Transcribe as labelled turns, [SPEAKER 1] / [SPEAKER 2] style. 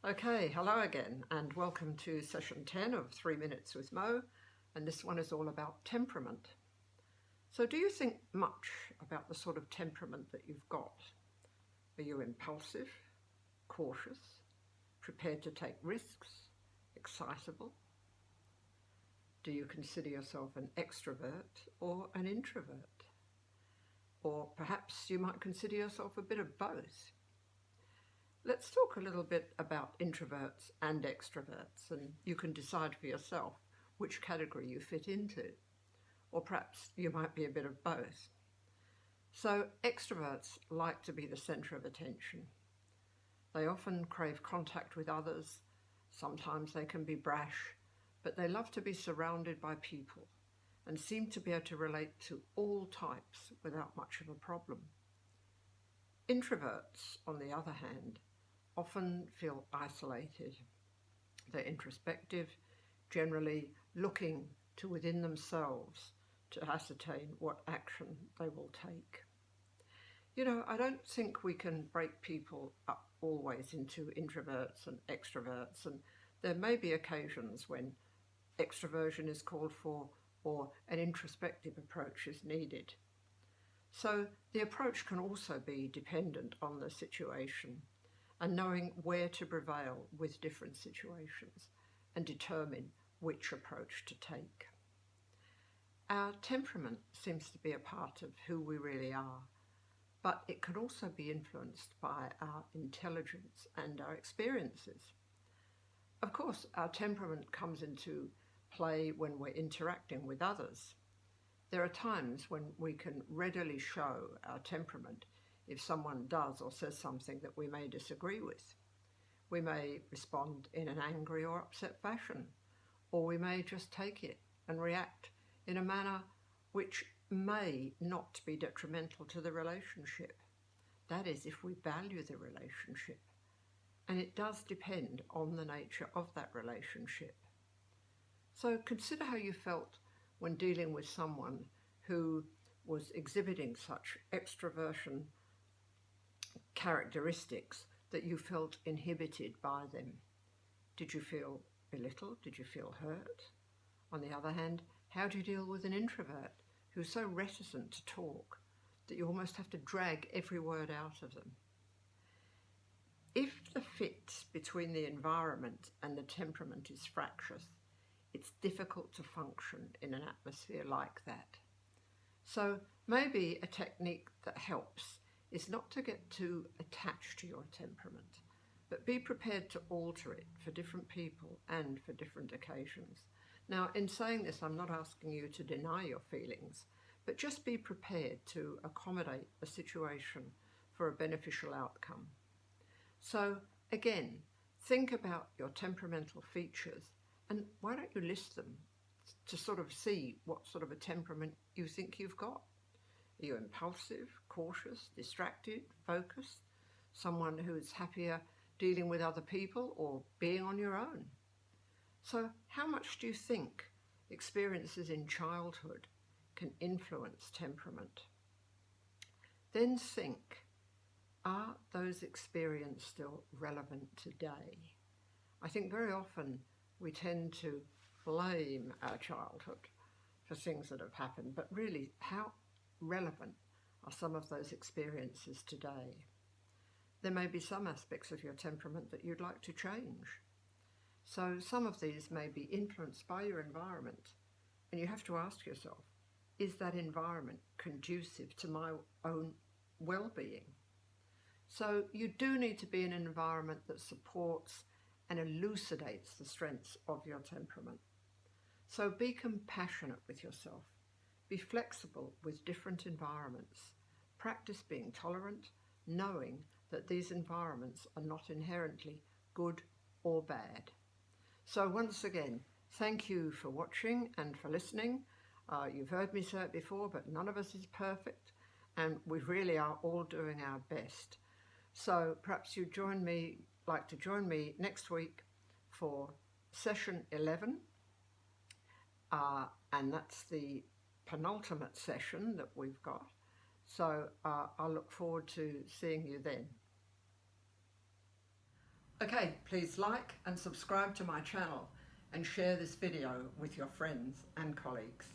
[SPEAKER 1] Okay, hello again and welcome to session 10 of 3 Minutes with Mo, and this one is all about temperament. So do you think much about the sort of temperament that you've got? Are you impulsive, cautious, prepared to take risks, excitable? Do you consider yourself an extrovert or an introvert? Or perhaps you might consider yourself a bit of both. Let's talk a little bit about introverts and extroverts, and you can decide for yourself which category you fit into, or perhaps you might be a bit of both. So extroverts like to be the centre of attention. They often crave contact with others. Sometimes they can be brash, but they love to be surrounded by people and seem to be able to relate to all types without much of a problem. Introverts, on the other hand, often feel isolated. They're introspective, generally looking to within themselves to ascertain what action they will take. You know, I don't think we can break people up always into introverts and extroverts, and there may be occasions when extroversion is called for or an introspective approach is needed. So the approach can also be dependent on the situation and knowing where to prevail with different situations and determine which approach to take. Our temperament seems to be a part of who we really are, but it can also be influenced by our intelligence and our experiences. Of course, our temperament comes into play when we're interacting with others. There are times when we can readily show our temperament if someone does or says something that we may disagree with. We may respond in an angry or upset fashion, or we may just take it and react in a manner which may not be detrimental to the relationship. That is, if we value the relationship. And it does depend on the nature of that relationship. So consider how you felt when dealing with someone who was exhibiting such extroversion characteristics that you felt inhibited by them. Did you feel belittled? Did you feel hurt? On the other hand, how do you deal with an introvert who's so reticent to talk that you almost have to drag every word out of them? If the fit between the environment and the temperament is fractious, it's difficult to function in an atmosphere like that. So maybe a technique that helps is not to get too attached to your temperament, but be prepared to alter it for different people and for different occasions. Now, in saying this, I'm not asking you to deny your feelings, but just be prepared to accommodate a situation for a beneficial outcome. So again, think about your temperamental features, and why don't you list them to sort of see what sort of a temperament you think you've got. Are you impulsive, cautious, distracted, focused? Someone who is happier dealing with other people or being on your own? So how much do you think experiences in childhood can influence temperament? Then think, are those experiences still relevant today? I think very often we tend to blame our childhood for things that have happened, but really, how relevant are some of those experiences today? There may be some aspects of your temperament that you'd like to change. So some of these may be influenced by your environment, and you have to ask yourself, is that environment conducive to my own well-being? So you do need to be in an environment that supports and elucidates the strengths of your temperament. So be compassionate with yourself. Be flexible with different environments. Practice being tolerant, knowing that these environments are not inherently good or bad. So once again, thank you for watching and for listening. You've heard me say it before, but none of us is perfect, and we really are all doing our best. So perhaps you'd like to join me next week for session 11, and that's the penultimate session that we've got. So I look forward to seeing you then. Okay, please like and subscribe to my channel and share this video with your friends and colleagues.